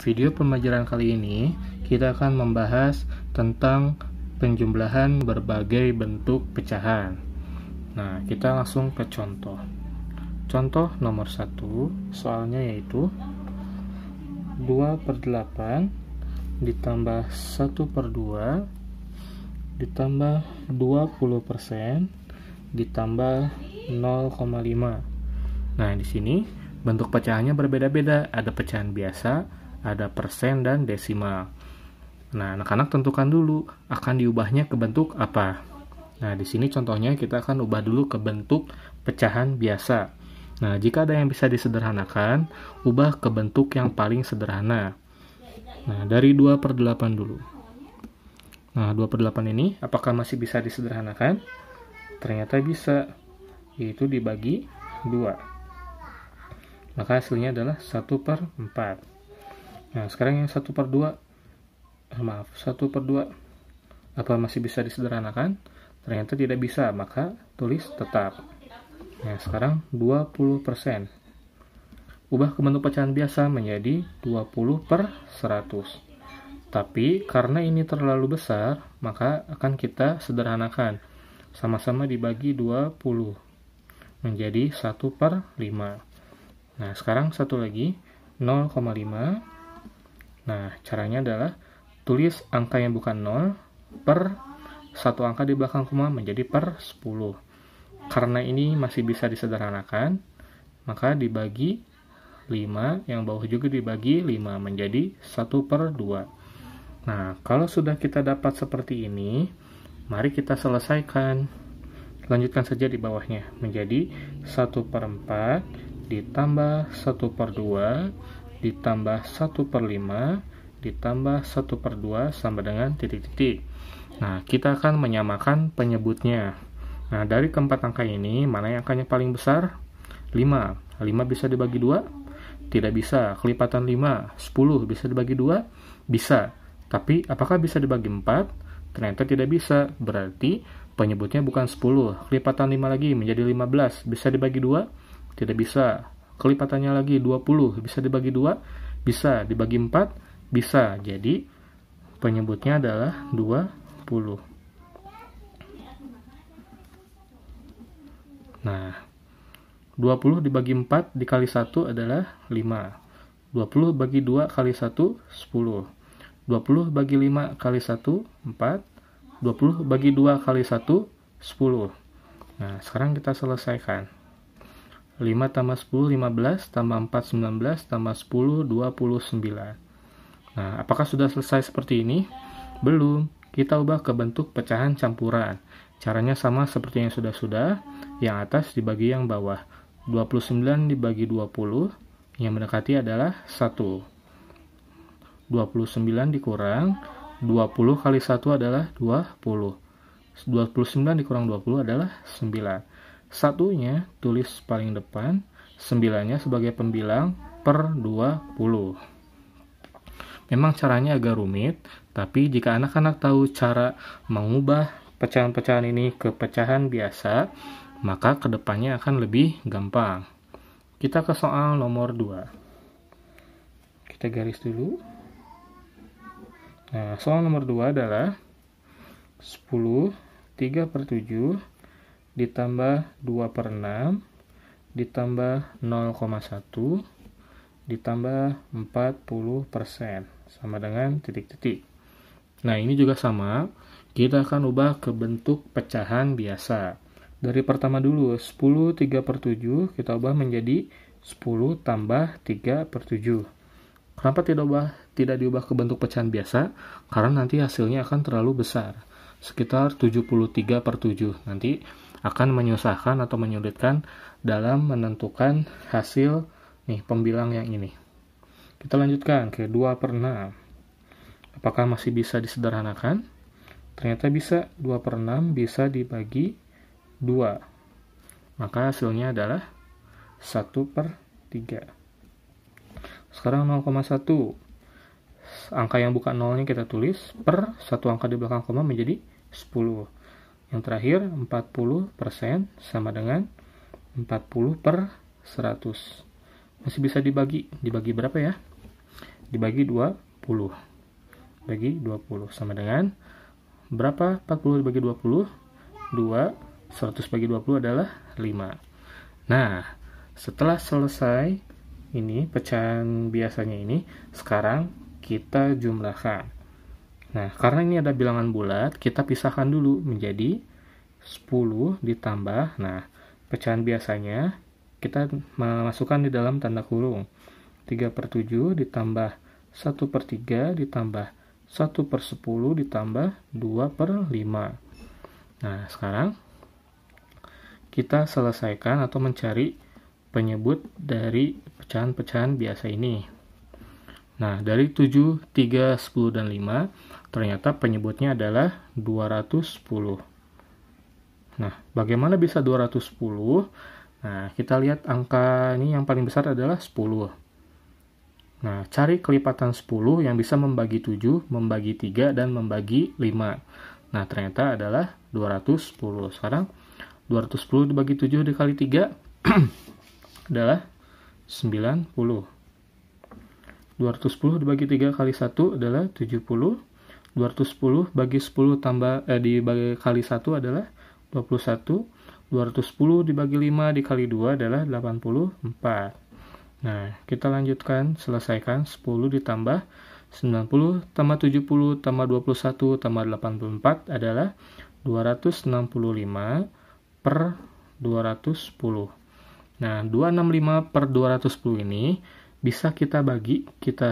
Video pembelajaran kali ini kita akan membahas tentang penjumlahan berbagai bentuk pecahan. Nah, kita langsung ke contoh. Contoh nomor 1, soalnya yaitu 2/8 ditambah 1/2 ditambah 20% ditambah 0,5. Nah, di sini bentuk pecahannya berbeda-beda, ada pecahan biasa, ada persen dan desimal. Nah, anak-anak tentukan dulu akan diubahnya ke bentuk apa. Nah, di sini contohnya kita akan ubah dulu ke bentuk pecahan biasa. Nah, jika ada yang bisa disederhanakan, ubah ke bentuk yang paling sederhana. Nah, dari 2/8 dulu. Nah, 2/8 ini apakah masih bisa disederhanakan? Ternyata bisa, yaitu dibagi 2. Maka hasilnya adalah 1/4. Nah, sekarang yang 1/2. 1/2. Apa masih bisa disederhanakan? Ternyata tidak bisa, maka tulis tetap. Nah, sekarang 20%. Ubah ke bentuk pecahan biasa menjadi 20/100. Tapi, karena ini terlalu besar, maka akan kita sederhanakan. Sama-sama dibagi 20. Menjadi 1/5. Nah, sekarang satu lagi, 0,5. Nah, caranya adalah tulis angka yang bukan 0 per satu angka di belakang koma menjadi per 10. Karena ini masih bisa disederhanakan, maka dibagi 5, yang bawah juga dibagi 5 menjadi 1/2. Nah, kalau sudah kita dapat seperti ini, mari kita selesaikan. Lanjutkan saja di bawahnya, menjadi 1/4 ditambah 1/2 ditambah 1/5 ditambah 1/2 sama dengan titik-titik. Nah, kita akan menyamakan penyebutnya. Nah, dari keempat angka ini, mana yang angkanya paling besar? 5. 5 bisa dibagi 2? Tidak bisa. Kelipatan 5, 10 bisa dibagi 2? Bisa. Tapi, apakah bisa dibagi 4? Ternyata tidak bisa. Berarti, penyebutnya bukan 10. Kelipatan 5 lagi menjadi 15. Bisa dibagi 2? Tidak bisa. Kelipatannya lagi 20. Bisa dibagi 2? Bisa. Dibagi 4? Bisa. Jadi, penyebutnya adalah 20. Nah, 20 dibagi 4 dikali 1 adalah 5. 20 bagi 2 kali 1, 10. 20 bagi 5 kali 1, 4. 20 bagi 2 kali 1, 10. Nah, sekarang kita selesaikan. 5 tambah 10, 15, tambah 4, 19, tambah 10, 29. Nah, apakah sudah selesai seperti ini? Belum. Kita ubah ke bentuk pecahan campuran. Caranya sama seperti yang sudah-sudah. Yang atas dibagi yang bawah. 29 dibagi 20. Yang mendekati adalah 1. 29 dikurang 20 kali 1 adalah 20. 29 dikurang 20 adalah 9. Satunya tulis paling depan, 9-nya sebagai pembilang per 20. Memang caranya agak rumit, tapi jika anak-anak tahu cara mengubah pecahan-pecahan ini ke pecahan biasa, maka kedepannya akan lebih gampang. Kita ke soal nomor 2. Kita garis dulu. Nah, soal nomor 2 adalah 10 3/7 ditambah 2/6 ditambah 0,1 ditambah 40% sama dengan titik-titik. Nah, ini juga sama. Kita akan ubah ke bentuk pecahan biasa. Dari pertama dulu, 10 3/7 kita ubah menjadi 10 tambah 3/7. Kenapa tidak diubah ke bentuk pecahan biasa? Karena nanti hasilnya akan terlalu besar. Sekitar 73/7. Nanti akan menyusahkan atau menyulitkan dalam menentukan hasil pembilang yang ini. Kita lanjutkan ke 2/6. Apakah masih bisa disederhanakan? Ternyata bisa. 2/6 bisa dibagi 2. Maka hasilnya adalah 1/3. Sekarang 0,1. Angka yang bukan 0 ini kita tulis per satu angka di belakang koma menjadi 10. Yang terakhir 40% sama dengan 40/100. Masih bisa dibagi. Dibagi berapa ya? dibagi 20. Bagi 20 sama dengan berapa? 40 dibagi 20? 2. 100 bagi 20 adalah 5. Nah, setelah selesai ini pecahan biasanya ini, sekarang kita jumlahkan. Nah, karena ini ada bilangan bulat, kita pisahkan dulu menjadi 10 ditambah, nah, pecahan biasanya kita masukkan di dalam tanda kurung. 3/7 ditambah 1/3 ditambah 1/10 ditambah 2/5. Nah, sekarang kita selesaikan atau mencari penyebut dari pecahan-pecahan biasa ini. Nah, dari 7, 3, 10, dan 5, ternyata penyebutnya adalah 210. Nah, bagaimana bisa 210? Nah, kita lihat angka ini yang paling besar adalah 10. Nah, cari kelipatan 10 yang bisa membagi 7, membagi 3, dan membagi 5. Nah, ternyata adalah 210. Sekarang, 210 dibagi 7 dikali 3 adalah 90. 210 dibagi 3 kali 1 adalah 70. 210 bagi 10 dibagi kali 1 adalah 21. 210 dibagi 5 dikali 2 adalah 84. Nah, kita lanjutkan, selesaikan. 10 ditambah 90 tambah 70 tambah 21 tambah 84 adalah 265 per 210. Nah, 265 per 210 ini bisa kita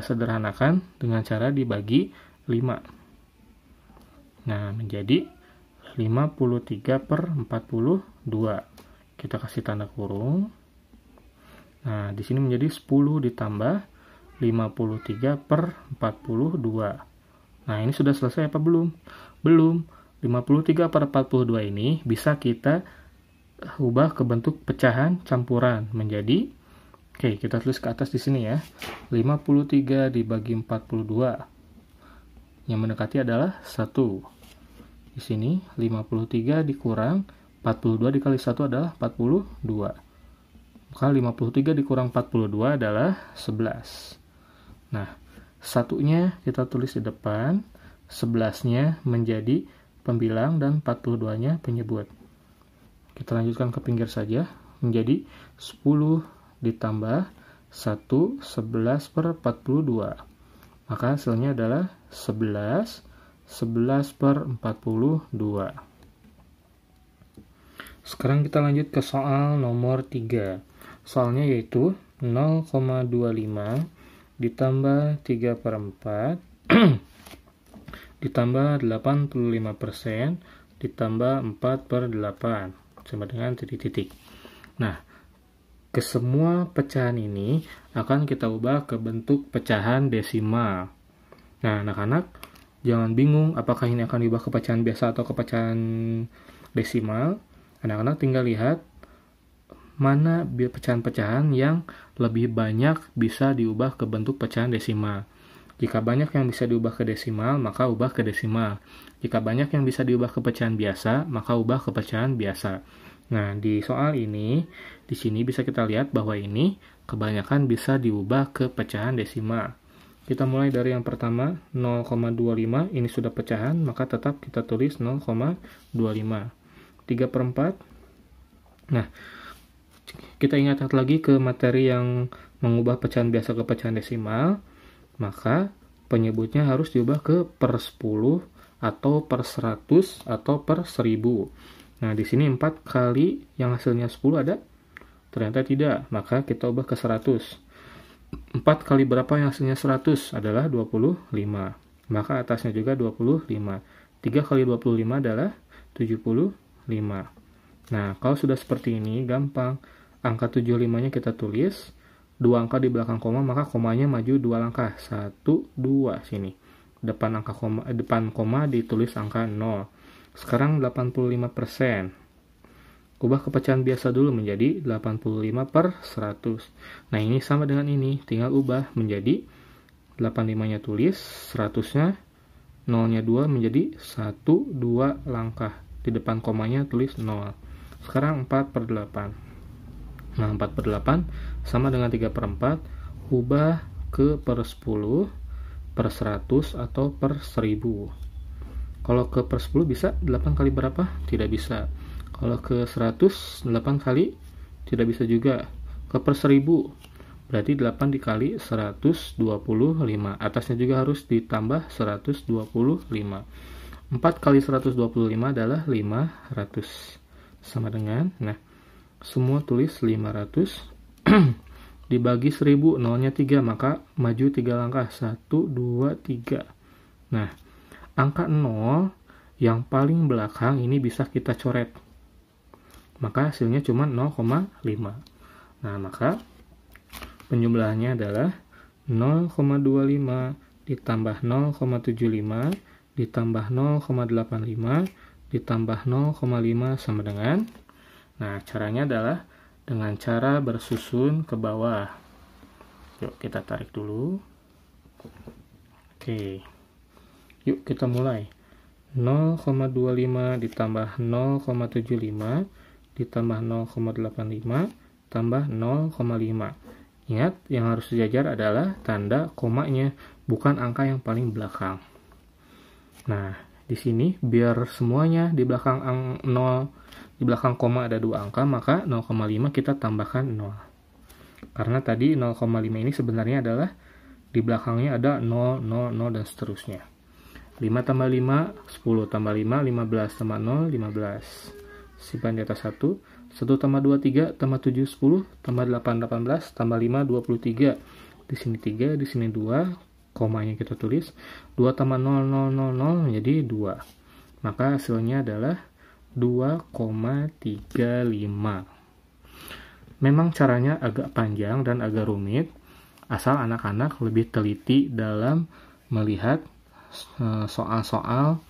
sederhanakan dengan cara dibagi 5. Nah, menjadi 53 per 42. Kita kasih tanda kurung. Nah, di sini menjadi 10 ditambah 53 per 42. Nah, ini sudah selesai apa belum? Belum. 53 per 42 ini bisa kita ubah ke bentuk pecahan campuran menjadi, oke, kita tulis ke atas di sini ya. 53 dibagi 42. Yang mendekati adalah 1. Di sini 53 dikurang 42 dikali 1 adalah 42. Maka 53 dikurang 42 adalah 11. Nah, satunya kita tulis di depan, 11-nya menjadi pembilang dan 42-nya penyebut. Kita lanjutkan ke pinggir saja, menjadi 10 ditambah 1, 11 per 42. Maka hasilnya adalah 11, 11 per 42. Sekarang kita lanjut ke soal nomor 3. Soalnya yaitu 0,25 ditambah 3 per 4 ditambah 85% ditambah 4 per 8 sama dengan titik-titik. Nah, ke semua pecahan ini akan kita ubah ke bentuk pecahan desimal. Nah, anak-anak jangan bingung apakah ini akan diubah ke pecahan biasa atau ke pecahan desimal. Anak-anak tinggal lihat mana pecahan-pecahan yang lebih banyak bisa diubah ke bentuk pecahan desimal. Jika banyak yang bisa diubah ke desimal, maka ubah ke desimal. Jika banyak yang bisa diubah ke pecahan biasa, maka ubah ke pecahan biasa. Nah, di soal ini, di sini bisa kita lihat bahwa ini kebanyakan bisa diubah ke pecahan desimal. Kita mulai dari yang pertama, 0,25, ini sudah pecahan, maka tetap kita tulis 0,25. 3 per 4. Nah, kita ingat lagi ke materi yang mengubah pecahan biasa ke pecahan desimal, maka penyebutnya harus diubah ke per 10 atau per 100 atau per 1000. Nah, di sini 4 kali yang hasilnya 10 ada? Ternyata tidak, maka kita ubah ke 100. 4 kali berapa yang hasilnya 100? Adalah 25. Maka atasnya juga 25. 3 kali 25 adalah 75. Nah, kalau sudah seperti ini, gampang. Angka 75-nya kita tulis. 2 angka di belakang koma, maka komanya maju 2 langkah. 1, 2, sini. Depan koma ditulis angka 0. Sekarang 85%. Ubah ke pecahan biasa dulu menjadi 85 per 100. Nah, ini sama dengan ini. Tinggal ubah menjadi 85-nya tulis, 100-nya, 0-nya 2 menjadi 1, 2 langkah. Di depan komanya tulis 0. Sekarang 4 per 8. Nah, 4 per 8 sama dengan 3 per 4. Ubah ke per 10, per 100, atau per 1000. Kalau ke per 10 bisa 8 kali berapa? Tidak bisa. Kalau ke 100, 8 kali? Tidak bisa juga. Ke per 1000, berarti 8 dikali 125. Atasnya juga harus ditambah 125. 4 kali 125 adalah 500. Sama dengan, nah, semua tulis 500. Dibagi 1000, nolnya 3, maka maju 3 langkah. 1, 2, 3. Nah, angka 0 yang paling belakang ini bisa kita coret. Maka hasilnya cuma 0,5. Nah, maka penjumlahannya adalah 0,25 ditambah 0,75 ditambah 0,85 ditambah 0,5 sama dengan, nah, caranya adalah dengan cara bersusun ke bawah. Yuk kita tarik dulu. Oke, yuk kita mulai. 0,25 ditambah 0,75 ditambah 0,85 tambah 0,5. Ingat, yang harus sejajar adalah tanda komanya, bukan angka yang paling belakang. Nah, di sini biar semuanya di belakang 0, di belakang koma ada 2 angka, maka 0,5 kita tambahkan 0. Karena tadi 0,5 ini sebenarnya adalah di belakangnya ada 0, 0, 0, dan seterusnya. 5 tambah 5, 10 tambah 5, 15 tambah 0, 15. Simpan di atas 1. 1 tambah 2, 3, tambah 7, 10, tambah 8, 18, tambah 5, 23. Di sini 3, di sini 2. Komanya kita tulis 2 tambah 0, 0, 0, 0 menjadi 2. Maka hasilnya adalah 2,35. Memang caranya agak panjang dan agak rumit, asal anak-anak lebih teliti dalam melihat soal-soal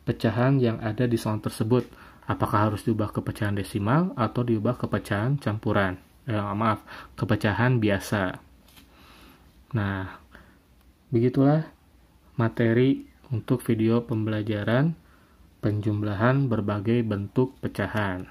pecahan yang ada di soal tersebut. Apakah harus diubah ke pecahan desimal atau diubah ke pecahan campuran? Ke pecahan biasa. Nah, begitulah materi untuk video pembelajaran penjumlahan berbagai bentuk pecahan.